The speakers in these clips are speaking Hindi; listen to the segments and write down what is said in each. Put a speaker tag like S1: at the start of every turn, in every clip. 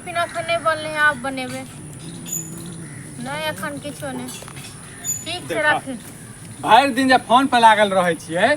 S1: पीना खने बनले हैं आप बनेबे नहीं अखन किछो नहीं ठीक से रख
S2: भरि दिन जब फोन पर लागल रहै छियै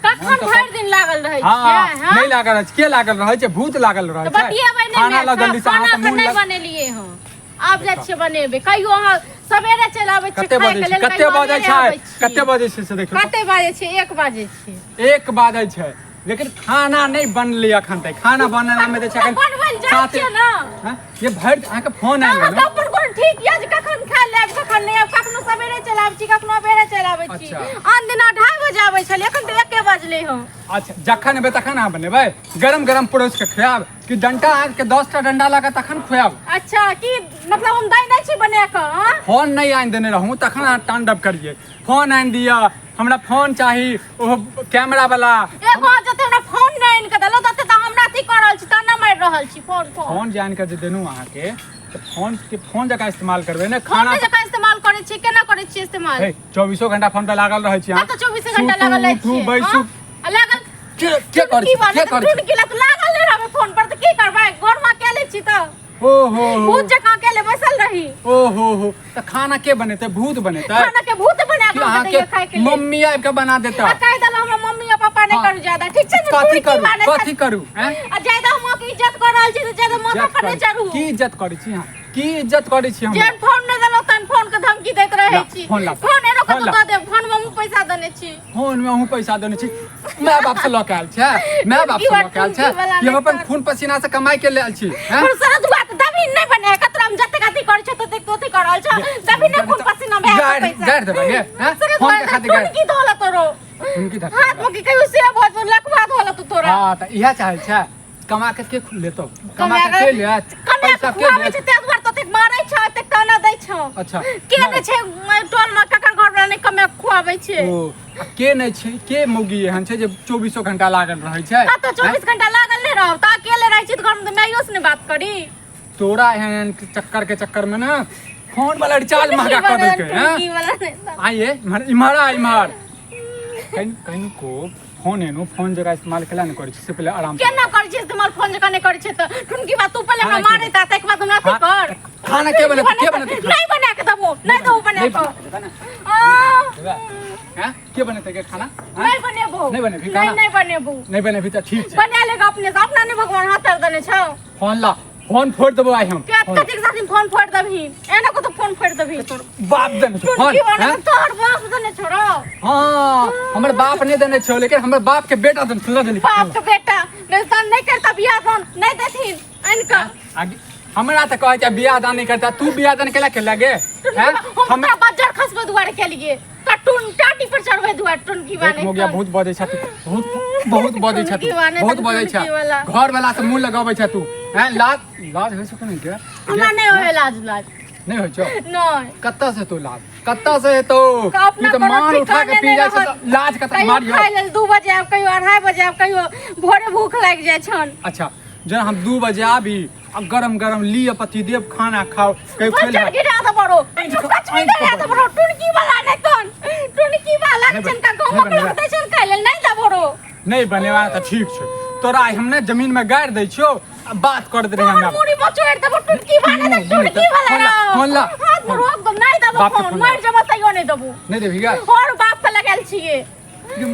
S1: कखन भरि दिन लागल रहै
S2: हां
S1: छियै
S2: नहीं लागल रहै के लागल रहै छै भूत लागल रहै छै
S1: बतियेबै
S2: खाना
S1: नहीं
S2: लगल से
S1: खाना
S2: अहाँ
S1: तो नहीं बनेलिए हम आब जाइ छियै बनेबे कहियो अहाँ सवेरे चलि आबै छियै खाय के लेल
S2: कते बजे छै कते बजे छै से देखो
S1: कते बजे छै 1 बजे छै
S2: 1 बजे छै लेकिन खाना नहीं बनले अखन तक खाना बनला में छै
S1: बनबल जाइ छै ना
S2: हां ये भरि अहाँ के फोन आइल
S1: ना अपन कोन ठीक या जे कखन खा लेब कखन नहीं आब कखनो सवेरे चलि आबै छी कखनो बेरे चलि आबै छी आन दिन 2:30 बजे आबै छलिए एखन त 1 बजले हो
S2: अच्छा जखन एबै तखन अहाँ बनेबै गरम गरम परोस के खियाब कि डंटा आग के 10टा डंडा लगा तखन खुआब
S1: अच्छा की मतलब हम दई नहीं छी बना के हां
S2: फोन नहीं आइन देने रहूं तखन अहाँ तांडव करिए फोन आइन दिया हमरा फोन चाही ओ कैमरा वाला
S1: एगो जते हमरा फोन नहीं आइन के देलो तते त हमरा अथी कर रहल छी तना मार रहल छी फोन
S2: जान के जे देनु अहाँ के तो फोन जका इस्तेमाल करबे ने
S1: खाना जका इस्तेमाल करे छी केना करे छी इस्तेमाल
S2: 24 घंटा फोन पे लागल रहै छी
S1: हां तो 24 घंटा लागल रहै छी
S2: बैसु
S1: लागल
S2: के कर
S1: की लागल नहीं रहबे फोन पर त की करबै घर में अकेले छी त
S2: ओहो
S1: भूत जका अकेले बैसल रही
S2: ओहो तो खाना के बनेते भूत बनेते
S1: खाना के भूत बना के देते खाए के
S2: मम्मी आब के बना देता
S1: कह दल हमरा मम्मी और पापा नहीं करू ज्यादा ठीक छै
S2: कथी करू हैं
S1: आ ज्यादा हम के इज्जत कर रहल छी त ज्यादा माथा पर नहीं चढ़ू
S2: की इज्जत करै छी हां की इज्जत करै छी हम
S1: जेन फोन नहीं देलो तन फोन के धमकी दैत रहै छी फोन एनो के दऽ दे फोन में हम पैसा देने छी
S2: फोन में हम पैसा देने छी माय बाप से लऽ के आयल छै माय बाप से लऽ के आयल छै ये अपन खून पसीना से कमाई के लेल छी हैं
S1: पर सर दुआ त दबी नहीं बने कतरा हम जते गति कर छ तते तोते कर रहल छ दबी नहीं खून पसीना में पैसा
S2: गाड़ देबे हैं फोन के खातिर गाड़
S1: की धोला तोरो
S2: उनकी धर
S1: हाथ में की कहियो से बहुत लखवा धोला तू तोरा
S2: हां त इहा चाहै छै कमा के लेतो कमा के लेत पैसा के
S1: लेत ते दुआर तते मारै छ तते ताना दै छ
S2: अच्छा
S1: के ने छै टोल में ककर घर वाला नहीं कमे खुआबै छै
S2: ओ के नहीं छै के मौगी एहन छै जे 24 घंटा लागल रहै छै
S1: त 24 घंटा लागल नहीं रह त अकेले रहै छी त घर में मैयो से नहीं बात करी
S2: तोरा एहन चक्कर में ना फोन वाला रिचार्ज महंगा कर देलके हैं आइए इमहर कहीं को फोन है नो फोन जगह इस्तेमाल केला नहीं करै छी से पहले आराम
S1: केना करै छी इस्तेमाल फोन जगह नहीं करै छी त ठुनकी बात तू पहले हमरा मारे ता तक बाद हमरा की कर
S2: खाना के बने
S1: नहीं बना के दबो नहीं दबो बना के
S2: हैं के बनेते के खाना
S1: नहीं बनेबो
S2: नहीं बनेबी खाना नहीं बनेबी त ठीक छै
S1: बना लेगा अपने से अपना नहीं भगवान हाथ कर देने छ
S2: फोन फोड़ देबो आइ हम
S1: कथि के साथ फोन फोड़ दबही एना को तो फोन फोड़ दबही
S2: तोर बाप देने छ फोन
S1: तोर बाप देने छोड़ो
S2: हां हमर बाप नहीं देने छ लेकिन हमर बाप के बेटा देने छ देली
S1: बाप के बेटा नहीं करता बियाह दान नहीं देथिन इनका
S2: हमरा त कहै छै बियाह दान नहीं करता तू बियाह दान केला के लगे हैं
S1: हम बाजार खसबे दुआरे के लिए कटुन टाटी पर चढ़बे दुआरे टुनकी वाले
S2: हो गया बहुत बजै छ तू बहुत बजै छ तू बहुत बजै छ घर वाला से मुंह लगाबै छ तू हैं लाज होय छ नहीं के
S1: हमरा नहीं होय लाज
S2: नहीं होय छ
S1: नहीं
S2: कत्ता से तो लाज कत्ता से तो तू तो मान उठा के पी जाय छ लाज कत्ता मारियो
S1: खाइ लेल 2 बजे आब कहियो 2:30 बजे आब कहियो भोरे भूख लाग जाय छन
S2: अच्छा जब हम 2 बजे आबी अब गरम लिया पति देव खाना खाओ कहीं खेल
S1: है गिरा तो बड़ो कुछ भी गिरा तो बड़ो टुनकी वाला नहीं तन टुनकी वाला चनका गांव में होते चल खाइले नहीं दा बड़ो
S2: नहीं बनेवा त ठीक छै तोरा हमने जमीन में गाड़ दै छियो बात कर दे रहे हमरा
S1: पूरी बचोड़ दबो टुनकी वाला टुनकी वाला
S2: फोन ला
S1: हाथ में रोक दो नहीं दबो फोन मार जब तइयो नहीं दबो
S2: नहीं देबीगा
S1: और बाप पे लगाल छिए
S2: तू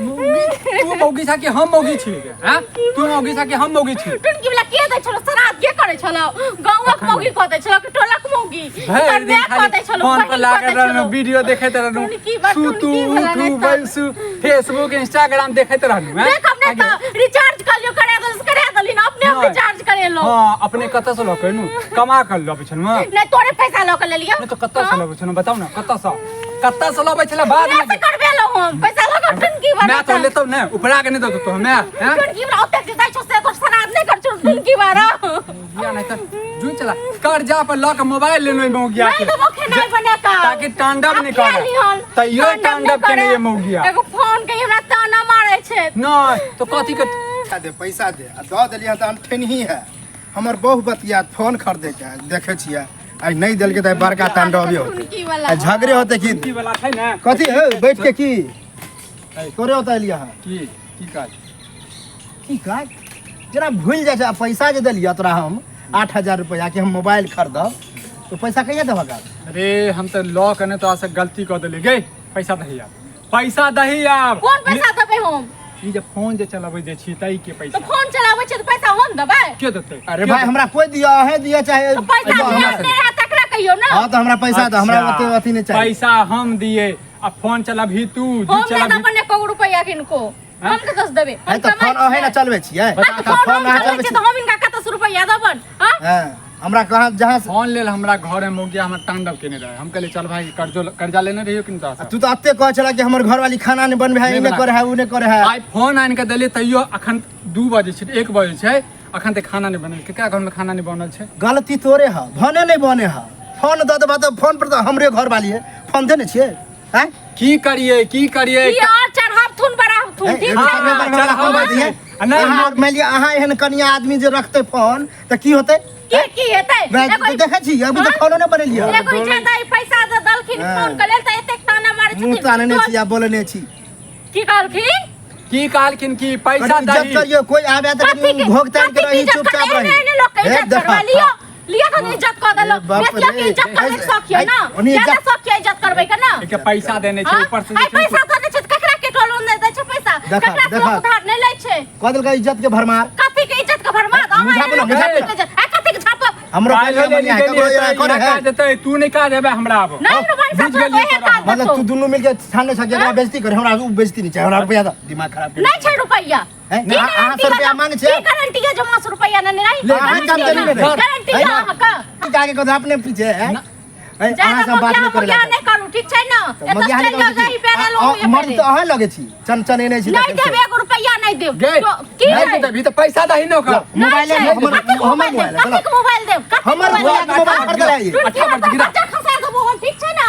S2: मौगी था कि हम मौगी छी हैं तू मौगी था कि हम मौगी छी
S1: टुनकी वाला के दै छलो सराद के करे छलो गांवक मौगी को दै छलो कि टोलक मौगी
S2: दे को दै छलो फोन पर लागल रहनु वीडियो देखैत रहनु तू यूट्यूब बैसु फेसबुक इंस्टाग्राम देखैत रहनु हैं
S1: देख अपने त रिचार्ज कर लियो करा दली ना अपने रिचार्ज करे लो
S2: हां अपने कत्ता से ल कइनु कमा कर लबे छन
S1: नहीं तोरे पैसा ल के ले लियो
S2: नहीं तो कत्ता से लबे छन बताऊ ना कत्ता से लबे छला बाद में
S1: करबे लो हम पैसा ल के टुनकी वाला
S2: मैं तो लेतो ना ऊपरा के नहीं दो तो मैं हैं
S1: टुनकी वाला ओते के दै छो से तो सराद नहीं कर छो टुनकी वाला
S2: या नहीं तो जू चला कर्जा पर ल के मोबाइल लेनो मौगिया के
S1: नहीं तो मुखे नहीं बने का
S2: ताकि तांडव नहीं करे त यो तांडव के नहीं मौगिया
S1: एगो फोन के हमरा ताना मारे छे
S2: नहीं तो कथि के
S3: पैसा दे आ दऽ देलियै त ठेनही है हमर बहु बतिया फोन खरीदे के देखे छियै आई नहीं देलके त बड़का तांडव होते आ झगड़े होते
S2: की वाला छै ना
S3: कथि है बैठ के की तोरे होता लिया है
S2: की काज
S3: जरा भूल जाय छै पैसा जे देलियै तोरा हम 8,000 रुपया कि हम मोबाइल खरीदब तो पैसा कहिया देबा?
S2: अरे हम तो लॉ करने तो से गलती कर दिले गे। पैसा दही आप, पैसा दही आप।
S1: कोन पैसा देबे हम?
S2: ई जे फोन जे चलाबै दे छी तई के पैसा।
S1: तो फोन चलाबै छै तो पैसा हम देबै?
S2: के देतै?
S3: अरे भाई हमरा कोई दिया है दिया चाहे
S1: तो पैसा दिया तकरा कहियो ना।
S3: हां तो हमरा पैसा दो, हमरा ओते अथी नहीं चाहिए।
S2: पैसा हम दिए अब फोन चलाभी तू
S1: हम दे अपन 1 रुपया किनको हम के 10 देबे।
S3: है तो फोन है ना चलबे छियै?
S1: फोन ना चलबे छै तो हम इनका कत रुपया देबन? हां
S3: हमरा कहां जहां
S2: फोन लेल हमरा घर में हो गया, हमरा तांडव केने रहे। हम कहले चल भाई कर्जा लेने रहियो किनता से।
S3: तू तो अत्ते कह चला कि हमर घर वाली खाना नहीं बनबे है, इने करे है उने करे है।
S2: आई फोन आन के देले तइयो अखन 2 बजे छै 1 बजे छै अखन तक खाना नहीं बनल। केकरा घर में खाना नहीं बनल छै?
S3: गलती तोरे है, भने नहीं बने है। फोन द दे बात फोन पर तो हमरे घर वाली है, फोन देने छियै हैं?
S2: की करिए
S1: ई और चढ़ाव थुन बढ़ाव थुन ठीक है।
S3: मान लिया अहाँ एहन कनिया आदमी जे रखते फोन तो की होते?
S1: की हेतै?
S3: देखे छी अभी तो फोनो नहीं बनेलिए।
S1: कोई ज्यादा पैसा दे दलखिन फोन के लेल त एतेक ताना मारै छथिन।
S3: मुंह ताने नहीं छी, बोले नहीं छी।
S1: की कहलखिन?
S2: की कहलखिन की पैसा
S3: इज्जत
S2: दही
S3: करियो, कोई आवे तो भोग तान के रही, चुपचाप रही।
S1: देखा लिया तो इज्जत कर देलो। बेसिया के इज्जत करे सकियो ना, ज्यादा सकियो इज्जत करबै के ना।
S2: के पैसा देने छै ऊपर से
S1: आई पैसा देने छै ककरा के टोलो नै दै छै पैसा? ककरा से उधार नै लै छै?
S3: कदल का इज्जत के भरमार,
S1: कथि के इज्जत के भरमार? कथि के छाप
S3: हमरो पहले नहीं है कबो करे है
S2: देतै। तू नहीं का देबे हमरा अब।
S1: नहीं बुझ गेलिए
S3: मतलब तू दुनु मिलके थाने से जगह बेइज्जती करे, हमरा उ बेइज्जती नहीं चाहिए। हमरा रुपया दो, दिमाग खराब
S1: नहीं छै रुपया
S3: है ना। 800 रुपया मांगे छै,
S1: की गारंटी है जमा 100 रुपया न नहीं
S3: ले हम काम करी नहीं
S1: गारंटी है का
S3: आगे को अपने पीछे है।
S1: ज्यादा
S3: सब बात नहीं करे
S1: नहीं करू ठीक छै ना। एत चल जाओ जाई पैरा लोग
S3: मर तो अहाँ लगे छी चने नहीं छी।
S1: नहीं देब 1 रुपया नहीं देब।
S2: की नहीं देबी तो पैसा दही न का।
S3: मोबाइल हमर मोबाइल
S1: कथि के मोबाइल देब?
S3: हमर मोबाइल खरीद लाई।
S1: अच्छा पर गिरा खसा देबो हम ठीक छै ना।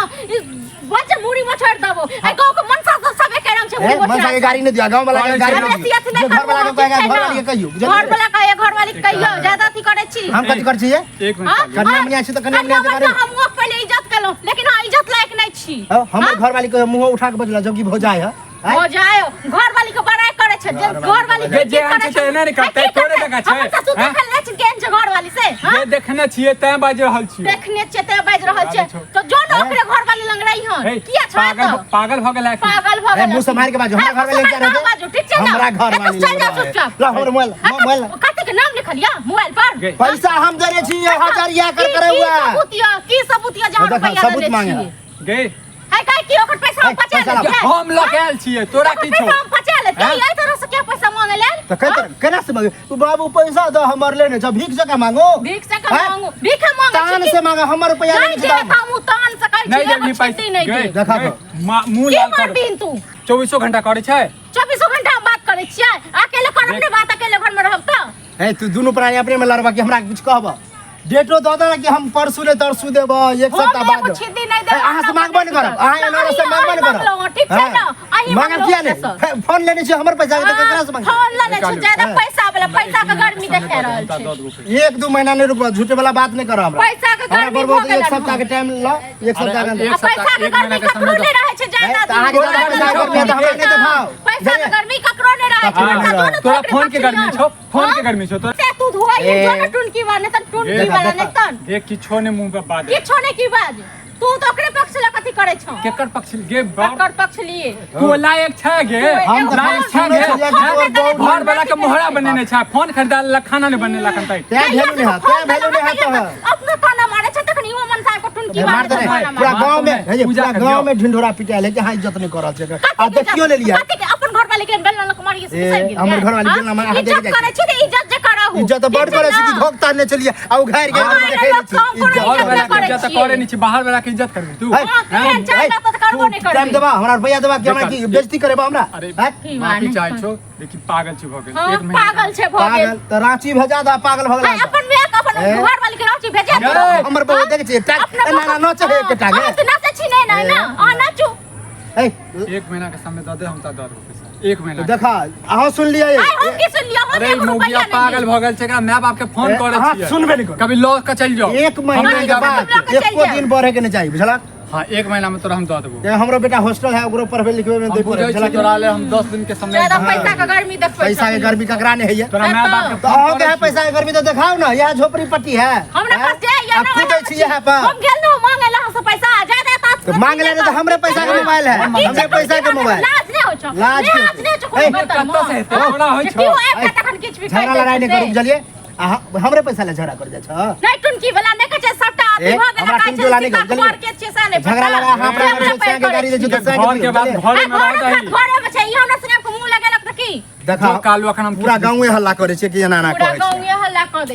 S1: बच्चा मुड़ी में छोड़ देबो। आई गांव के मनसा सबे कह रहम छै मुड़ी में।
S3: मनसा के गाड़ी नहीं दिया, गांव वाला के गाड़ी नहीं दिया। घर वाला के कहेगा, घर वाली के कहियो।
S1: घर वाला कहे, घर वाली के कहियो ज्यादा थी करे छी।
S3: हम कथि कर छी?
S2: एक मिनट
S3: कन्या मनिया छी तो कन्या मनिया के करे।
S1: हम पहले इज्जत कलो लेकिन हां इज्जत लायक नहीं छी।
S3: हमर घर वाली के मुंह उठा के बजला जबकि भौजाई है।
S1: हो जाए घर वाली के बड़ाई करे छै। घर वाली के
S2: जे आन छै एना नहीं करतै, तोरे जगह छै।
S1: हम ससुर देखल नै छी केन छै घर वाली से।
S2: ये देखने छियै तै बाज रहल छियै।
S1: देखने छियै तै बाज रहल छै तो जो न ओकरे घर वाली लंग रही हन किया छै तो
S2: पागल भ गेलै।
S1: पागल भ गेलै।
S3: मुंह से मार के बाजो, हमरा घर वाली क्या रहते?
S1: ठीक छै ना
S3: हमरा घर वाली
S1: चल जा चुपचाप।
S3: ला हमर मोबाइल
S1: कथि के नाम लिखलिया मोबाइल पर?
S3: पैसा हम देने छी 1000 कर करे हुआ।
S1: की सबूतिया जहां रुपया
S3: सबूत मांगे
S2: गे
S1: है काहे की ओकर पैसा पचा ले?
S2: हम लगाल छियै तोरा की छौ?
S1: पैसा पचा ले तू एई तरह से क्या पैसा मांगे ले?
S3: तो केना से मांगे? तू बाबू पैसा दो हमर लेने छ, भीख जका मांगो।
S1: भीख से का मांगो? भीख मांगे
S3: तान से मांगे, हमर रुपया
S1: नहीं दे हम तान से कहै छी
S2: नहीं देबी पैसा
S1: नहीं दे।
S3: देखा
S2: मुंह लाल कर
S1: दिन तू
S2: 24 घंटा करे छै।
S1: 24 घंटा हम बात करे छियै अकेले करब ने बात अकेले घर में रहब त।
S3: है तू दोनों प्राणी अपने में लड़बा कि हमरा कुछ कहबा? डेटो दो दे कि हम परसू ने तरसू देब एक सप्ताह बाद।
S1: कुछ दिन नहीं दे।
S3: अहाँ से मांगबो नहीं करब, अहाँ एना से मांगबो नहीं करब।
S1: ठीक छै ना अही
S3: मांगब किया नहीं? फोन लेने छी हमर पैसा के केकरा से मांग?
S1: फोन लेने छी ज्यादा पैसा वाला पैसा के गर्मी देखे रहल छै।
S3: 1-2 महीना नहीं रुकबा, झूठे वाला बात नहीं कर हमरा।
S1: पैसा के गर्मी
S3: बरबो
S1: हो गेल।
S3: 1 सप्ताह के टाइम लो, 1 सप्ताह के अंदर
S1: पैसा के गर्मी ककरो नहीं रहे छै ज्यादा दिन।
S3: अहाँ के पैसा के गर्मी हमरा नहीं देखाओ।
S1: पैसा के गर्मी ककरो नहीं रहे छै।
S2: तोरा फोन के गर्मी छौ, फोन के गर्मी छौ।
S1: ते तू धोई जो न टुनकी वाले तन टुनकी वाला नहीं तन
S2: देख किछो ने मुंह पे बात।
S1: ये छोने की बात तू तो ओकरे पक्ष ला कथि करे छ?
S2: केकर पक्ष गे
S1: ओकर पक्ष लिए
S2: तू लायक छै गे?
S3: हम तो
S2: लायक छै गे? घर वाला के मोहरा बनेने छै, फोन खरीदा ला, खाना नहीं बनेला कंटाई।
S3: ते वैल्यू नहीं है, ते वैल्यू नहीं है तो
S1: अपने ताना मारे छ तखनी वो मन साहब को टुनकी
S3: मार दे। पूरा गांव में पूरा गांव में ढिंढोरा पिटाइल है कि हां इज्जत नहीं करल छै। आ देखियो ले लिया
S1: कथि के अपन घर वाले के बेलना कुमारी से
S3: ए, हमर घर वाली बेलना मार
S1: इज्जत करे छी ते इज्जत जे करहु
S3: इज्जत तो बड़ करे छी कि भोग तारने चलिए आ घर के देखे नहीं छी
S2: घर वाला
S3: इज्जत।
S2: के इज्जत करे नहीं छी, बाहर वाला के इज्जत करबी तू।
S3: टाइम देबा हमरा रुपया देबा कि हमरा की बेइज्जती करेबा हमरा?
S2: अरे माफी चाहे छो लेकिन पागल छी भ गेल। एक महीना
S1: पागल छे भ गेल।
S3: पागल तो रांची भेजा दा, पागल भ गेल।
S1: अपन में अपन घर वाली के रांची भेजा दे।
S3: हमर बहु देखे छी ना ना चहे के टागे
S1: हम तो नाचे छी नहीं ना आ नाचू।
S3: ए
S2: 1 महीना के समय दे हम त दे देबो पैसा। 1 महीना
S3: देखा अहाँ सुन लिया ये।
S1: हम की सुन लिया हम
S2: अरे मौगिया पागल भ गेल छै, एकरा माय बाप के फोन करे
S3: हाँ,
S2: छियै।
S3: सुनबे नहीं कर।
S2: कभी लॉ के चल जाओ।
S3: 1 महीना के बाद एको दिन बढ़े के नहीं चाहिए बुझला?
S2: हाँ 1 महीना में तोरा हम दे देबो।
S3: हमरो बेटा हॉस्टल है ओकरो पढ़बे लिखबे में
S2: हम
S3: दे
S2: बुझै
S3: पड़े
S2: छी तोरा ले हम 10 दिन के समय
S1: ज्यादा पैसा का गर्मी देख
S3: पैसा के गर्मी ककरा नहीं है
S2: तोरा माय बाप के
S3: तो अहाँ के है पैसा के गर्मी तो दिखाओ ना यह झोपड़ी पट्टी है
S1: हमरा पास जे या
S3: आप खुद छी यहां पर
S1: हम गेल न मांगे ला से पैसा ज्यादा तात
S3: तो मांग ले तो हमरे पैसा के मोबाइल है हमरे पैसा के मोबाइल
S1: लाज नहीं हो छ
S3: लाज
S1: नहीं छ कोई बता
S2: कत्ता से तोरा होय छ
S1: क्यों एक तखन किछ भी
S3: झगड़ा लड़ाई नहीं करू चलिए हमरे पैसा ले झगड़ा कर जा छ
S1: नहीं टुनकी वाला नहीं कहे सबटा अथी भ गेल
S3: हमरा टुनकी वाला नहीं कर चलिए
S1: मार के छे साले
S3: झगड़ा लगा हमरा पैसा के गाड़ी दे छ
S2: घर के बाद घरे में रह जाई
S1: घरे में छै ई हमरा संगे को मुंह लगेलक त की
S3: देखा
S2: कालू अखन हम
S3: पूरा गांव हल्ला करे छै कि एना ना
S1: पूरा
S3: कहै छै
S1: गांव ये हल्ला कर दे